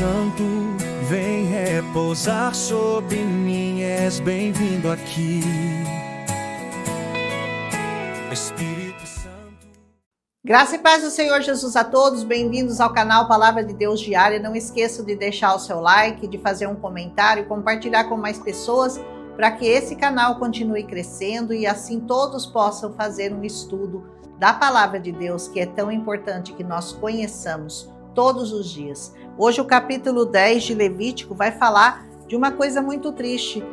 Santo, vem repousar sobre mim, és bem-vindo aqui. Espírito Santo. Graça e paz do Senhor Jesus a todos, bem-vindos ao canal Palavra de Deus Diária. Não esqueça de deixar o seu like, de fazer um comentário, compartilhar com mais pessoas, para que esse canal continue crescendo e assim todos possam fazer um estudo da Palavra de Deus, que é tão importante que nós conheçamos todos os dias. Hoje o capítulo 10 de Levítico vai falar de uma coisa muito triste,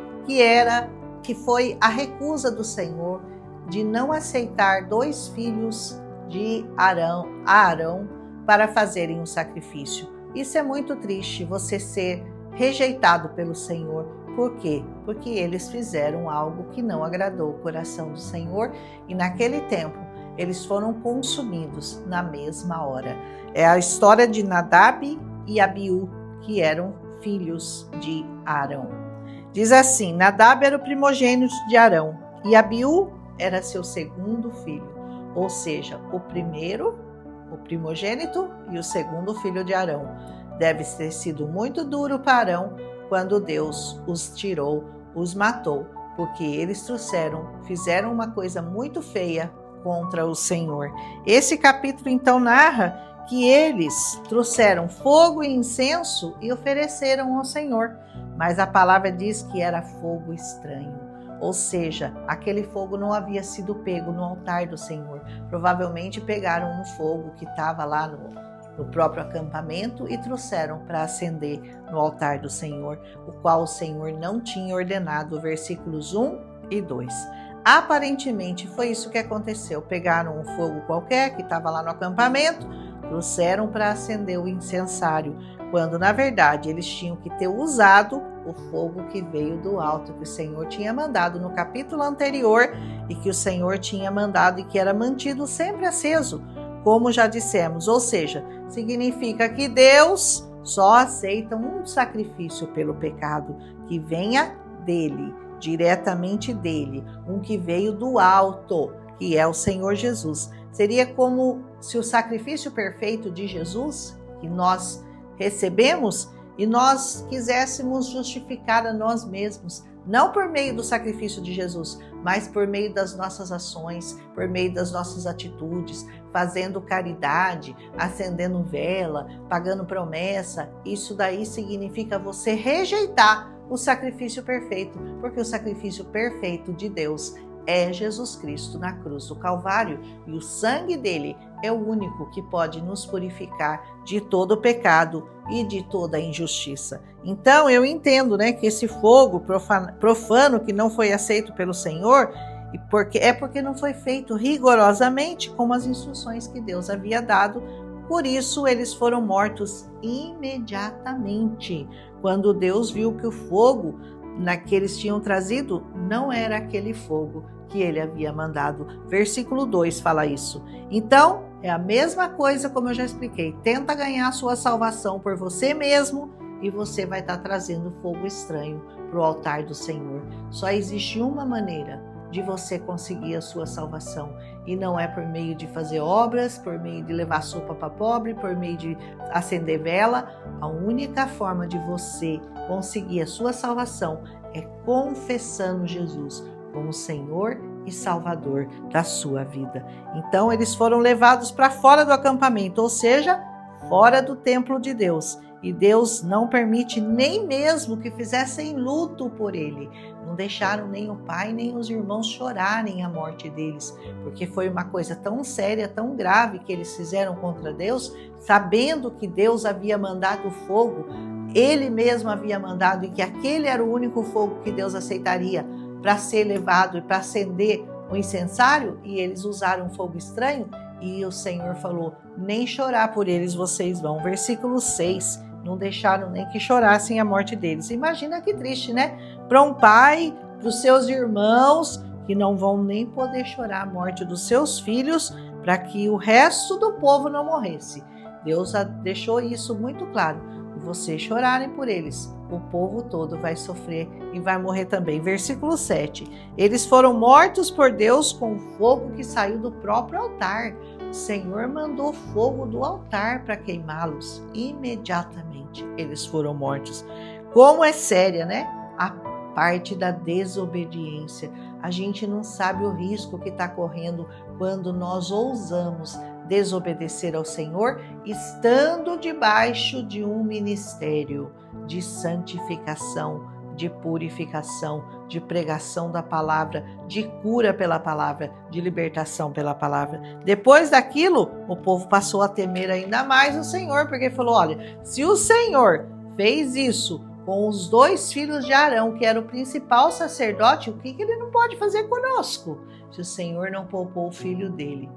que foi a recusa do Senhor de não aceitar 2 filhos de Arão para fazerem um sacrifício. Isso é muito triste, você ser rejeitado pelo Senhor. Por quê? Porque eles fizeram algo que não agradou o coração do Senhor e naquele tempo eles foram consumidos na mesma hora. É a história de Nadab e Abiú, que eram filhos de Arão. Diz assim: Nadab era o primogênito de Arão e Abiú era seu segundo filho, ou seja, o primeiro, o primogênito, e o segundo filho de Arão. Deve ter sido muito duro para Arão quando Deus os tirou, os matou, porque eles fizeram uma coisa muito feia contra o Senhor. Esse capítulo então narra que eles trouxeram fogo e incenso e ofereceram ao Senhor, mas a palavra diz que era fogo estranho, ou seja, aquele fogo não havia sido pego no altar do Senhor. Provavelmente pegaram um fogo que estava lá no próprio acampamento e trouxeram para acender no altar do Senhor, o qual o Senhor não tinha ordenado, versículos 1 e 2. Aparentemente foi isso que aconteceu, pegaram um fogo qualquer que estava lá no acampamento, trouxeram para acender o incensário, quando na verdade eles tinham que ter usado o fogo que veio do alto, que o Senhor tinha mandado no capítulo anterior e que o Senhor tinha mandado e que era mantido sempre aceso, como já dissemos. Ou seja, significa que Deus só aceita um sacrifício pelo pecado que venha dele, diretamente dele, um que veio do alto, que é o Senhor Jesus. Seria como se o sacrifício perfeito de Jesus, que nós recebemos, e nós quiséssemos justificar a nós mesmos, não por meio do sacrifício de Jesus, mas por meio das nossas ações, por meio das nossas atitudes, fazendo caridade, acendendo vela, pagando promessa. Isso daí significa você rejeitar o sacrifício perfeito, porque o sacrifício perfeito de Deus é Jesus Cristo na cruz do Calvário, e o sangue dele é o único que pode nos purificar de todo o pecado e de toda a injustiça. Então eu entendo, que esse fogo profano que não foi aceito pelo Senhor, porque não foi feito rigorosamente como as instruções que Deus havia dado. Por isso eles foram mortos imediatamente, quando Deus viu que o fogo que eles tinham trazido não era aquele fogo que ele havia mandado. Versículo 2 fala isso. Então, é a mesma coisa, como eu já expliquei. Tenta ganhar a sua salvação por você mesmo e você vai estar trazendo fogo estranho para o altar do Senhor. Só existe uma maneira de você conseguir a sua salvação, e não é por meio de fazer obras, por meio de levar sopa para pobre, por meio de acender vela. A única forma de você conseguir a sua salvação é confessando Jesus como Senhor e Salvador da sua vida. Então eles foram levados para fora do acampamento, ou seja, fora do templo de Deus. E Deus não permite nem mesmo que fizessem luto por ele. Não deixaram nem o pai nem os irmãos chorarem a morte deles, porque foi uma coisa tão séria, tão grave que eles fizeram contra Deus, sabendo que Deus havia mandado o fogo, ele mesmo havia mandado, e que aquele era o único fogo que Deus aceitaria para ser levado e para acender o incensário, e eles usaram fogo estranho, e o Senhor falou: nem chorar por eles vocês vão. Versículo 6. Não deixaram nem que chorassem a morte deles. Imagina que triste, para um pai, para os seus irmãos, que não vão nem poder chorar a morte dos seus filhos, para que o resto do povo não morresse. Deus deixou isso muito claro. E vocês chorarem por eles, o povo todo vai sofrer e vai morrer também. Versículo 7. Eles foram mortos por Deus com o fogo que saiu do próprio altar. o Senhor mandou fogo do altar para queimá-los. Imediatamente eles foram mortos. Como é séria, né? A parte da desobediência. A gente não sabe o risco que está correndo quando nós ousamos desobedecer ao Senhor, estando debaixo de um ministério de santificação, de purificação, de pregação da palavra, de cura pela palavra, de libertação pela palavra. Depois daquilo, o povo passou a temer ainda mais o Senhor, porque falou: olha, se o Senhor fez isso com os 2 filhos de Arão, que era o principal sacerdote, o que ele não pode fazer conosco? Se o Senhor não poupou o filho dele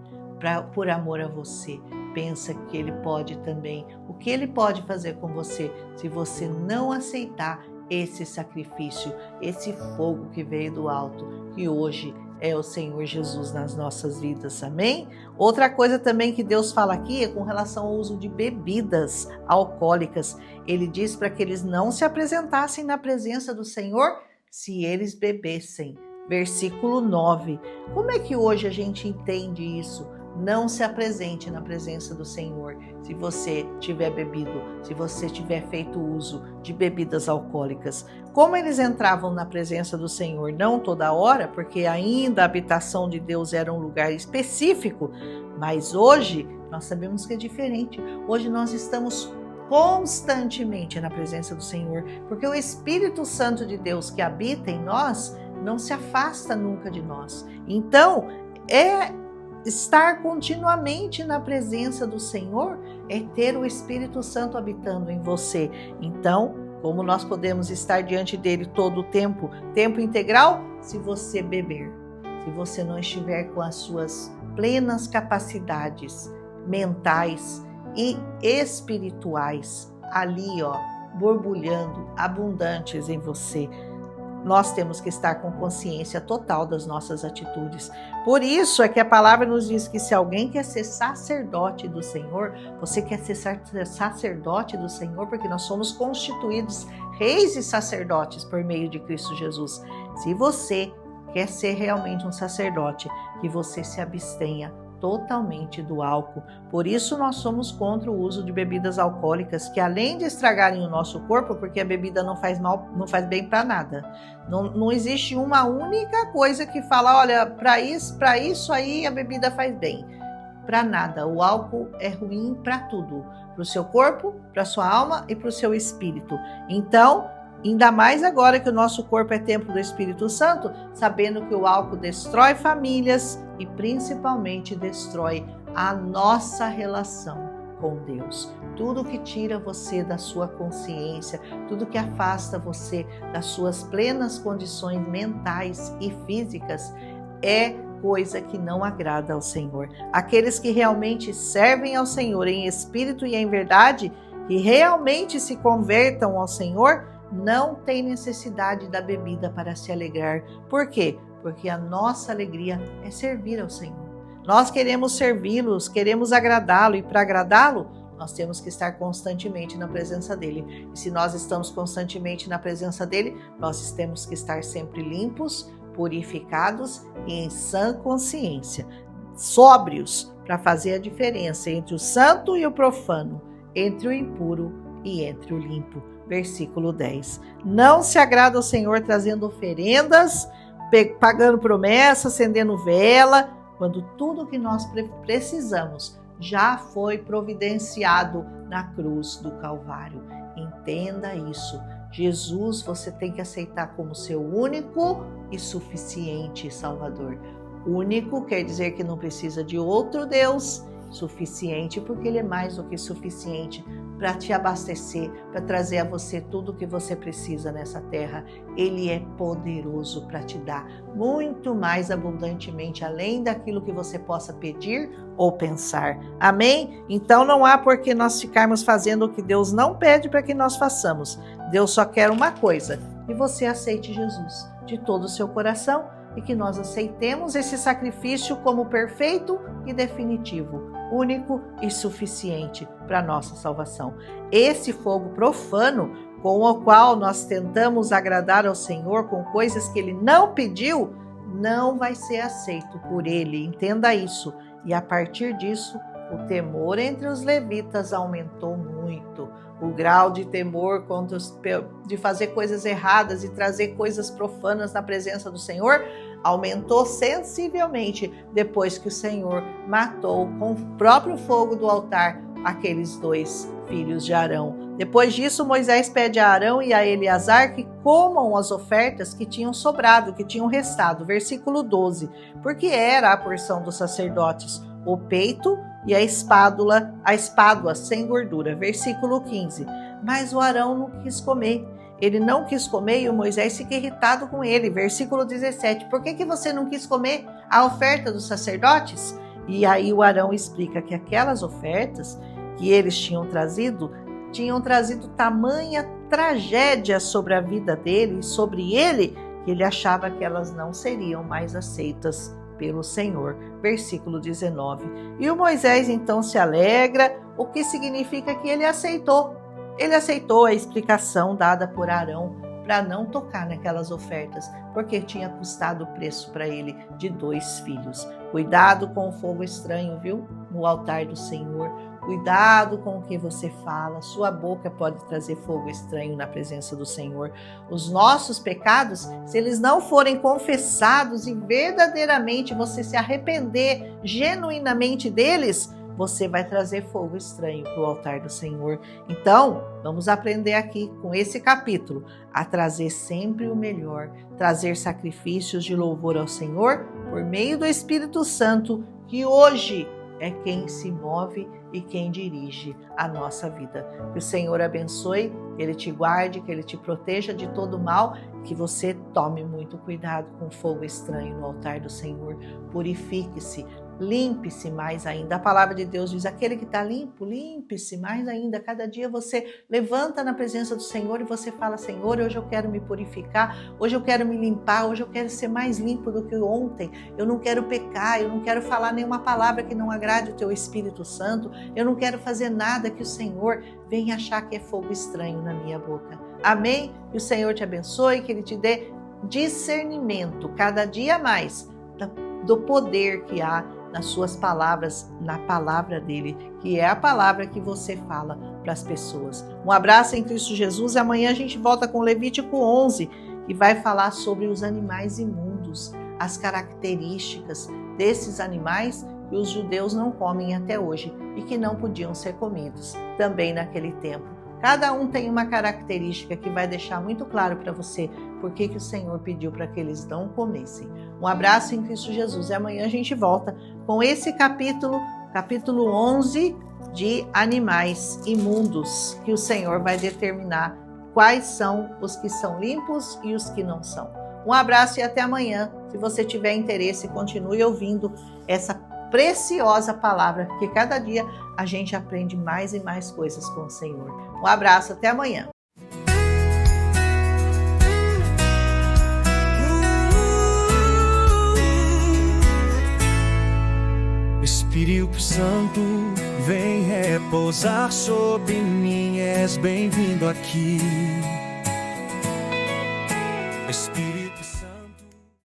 por amor a você, pensa que ele pode também. O que ele pode fazer com você se você não aceitar esse sacrifício, esse fogo que veio do alto, que hoje é o Senhor Jesus nas nossas vidas, amém? Outra coisa também que Deus fala aqui é com relação ao uso de bebidas alcoólicas. Ele diz para que eles não se apresentassem na presença do Senhor se eles bebessem. Versículo 9. Como é que hoje a gente entende isso? Não se apresente na presença do Senhor se você tiver bebido, se você tiver feito uso de bebidas alcoólicas. Como eles entravam na presença do Senhor? Não toda hora, porque ainda a habitação de Deus era um lugar específico, mas hoje nós sabemos que é diferente. Hoje nós estamos constantemente na presença do Senhor, porque o Espírito Santo de Deus que habita em nós não se afasta nunca de nós. Então, estar continuamente na presença do Senhor é ter o Espírito Santo habitando em você. Então, como nós podemos estar diante dele todo o tempo integral? Se você beber, se você não estiver com as suas plenas capacidades mentais e espirituais ali, borbulhando, abundantes em você. Nós temos que estar com consciência total das nossas atitudes. Por isso é que a palavra nos diz que se alguém quer ser sacerdote do Senhor, você quer ser sacerdote do Senhor, porque nós somos constituídos reis e sacerdotes por meio de Cristo Jesus. Se você quer ser realmente um sacerdote, que você se abstenha totalmente do álcool. Por isso nós somos contra o uso de bebidas alcoólicas, que além de estragarem o nosso corpo, porque a bebida não faz mal, não faz bem para nada. Não existe uma única coisa que fala, olha, para isso aí a bebida faz bem. Para nada. O álcool é ruim para tudo, para o seu corpo, para a sua alma e para o seu espírito. Então, ainda mais agora que o nosso corpo é templo do Espírito Santo, sabendo que o álcool destrói famílias e principalmente destrói a nossa relação com Deus. Tudo que tira você da sua consciência, tudo que afasta você das suas plenas condições mentais e físicas é coisa que não agrada ao Senhor. Aqueles que realmente servem ao Senhor em espírito e em verdade, que realmente se convertam ao Senhor, não tem necessidade da bebida para se alegrar. Por quê? Porque a nossa alegria é servir ao Senhor. Nós queremos servi-los, queremos agradá-lo, e para agradá-lo, nós temos que estar constantemente na presença dele. E se nós estamos constantemente na presença dele, nós temos que estar sempre limpos, purificados e em sã consciência, sóbrios, para fazer a diferença entre o santo e o profano, entre o impuro e entre o limpo. Versículo 10. Não se agrada ao Senhor trazendo oferendas, pagando promessas, acendendo vela, quando tudo que nós precisamos já foi providenciado na cruz do Calvário. Entenda isso. Jesus você tem que aceitar como seu único e suficiente Salvador. Único quer dizer que não precisa de outro Deus. Suficiente porque ele é mais do que suficiente para te abastecer, para trazer a você tudo o que você precisa nessa terra. Ele é poderoso para te dar muito mais abundantemente, além daquilo que você possa pedir ou pensar. Amém? Então não há por que nós ficarmos fazendo o que Deus não pede para que nós façamos. Deus só quer uma coisa, que você aceite Jesus de todo o seu coração e que nós aceitemos esse sacrifício como perfeito e definitivo, único e suficiente para a nossa salvação. Esse fogo profano com o qual nós tentamos agradar ao Senhor com coisas que Ele não pediu, não vai ser aceito por Ele. Entenda isso. E a partir disso, o temor entre os levitas aumentou muito. O grau de temor de fazer coisas erradas e trazer coisas profanas na presença do Senhor aumentou sensivelmente depois que o Senhor matou com o próprio fogo do altar aqueles 2 filhos de Arão. Depois disso, Moisés pede a Arão e a Eleazar que comam as ofertas que tinham sobrado, que tinham restado. Versículo 12. Porque era a porção dos sacerdotes o peito e a espádua sem gordura. Versículo 15. Mas o Arão não quis comer. Ele não quis comer e o Moisés fica irritado com ele. Versículo 17. Por que você não quis comer a oferta dos sacerdotes? E aí o Arão explica que aquelas ofertas que eles tinham trazido tamanha tragédia sobre a vida dele e sobre ele, que ele achava que elas não seriam mais aceitas pelo Senhor. Versículo 19. E o Moisés então se alegra, o que significa que ele aceitou. Ele aceitou a explicação dada por Arão para não tocar naquelas ofertas, porque tinha custado o preço para ele de 2 filhos. Cuidado com o fogo estranho, viu? No altar do Senhor. Cuidado com o que você fala. Sua boca pode trazer fogo estranho na presença do Senhor. Os nossos pecados, se eles não forem confessados e verdadeiramente você se arrepender genuinamente deles, você vai trazer fogo estranho para o altar do Senhor. Então, vamos aprender aqui com esse capítulo a trazer sempre o melhor, trazer sacrifícios de louvor ao Senhor por meio do Espírito Santo, que hoje é quem se move e quem dirige a nossa vida. Que o Senhor abençoe, que Ele te guarde, que Ele te proteja de todo mal, que você tome muito cuidado com fogo estranho no altar do Senhor. Purifique-se, limpe-se mais ainda. A palavra de Deus diz, aquele que está limpo, limpe-se mais ainda. Cada dia você levanta na presença do Senhor e você fala, Senhor, hoje eu quero me purificar, hoje eu quero me limpar, hoje eu quero ser mais limpo do que ontem. Eu não quero pecar, eu não quero falar nenhuma palavra que não agrade o teu Espírito Santo. Eu não quero fazer nada que o Senhor venha achar que é fogo estranho na minha boca. Amém? Que o Senhor te abençoe, que Ele te dê discernimento cada dia mais do poder que há nas suas palavras, na palavra dele, que é a palavra que você fala para as pessoas. Um abraço em Cristo Jesus e amanhã a gente volta com Levítico 11, que vai falar sobre os animais imundos, as características desses animais que os judeus não comem até hoje e que não podiam ser comidos também naquele tempo. Cada um tem uma característica que vai deixar muito claro para você por que o Senhor pediu para que eles não comessem. Um abraço em Cristo Jesus e amanhã a gente volta com esse capítulo 11 de animais imundos, que o Senhor vai determinar quais são os que são limpos e os que não são. Um abraço e até amanhã. Se você tiver interesse, continue ouvindo essa preciosa palavra, porque cada dia a gente aprende mais e mais coisas com o Senhor. Um abraço, até amanhã. Espírito Santo, vem repousar sobre mim, és bem-vindo aqui.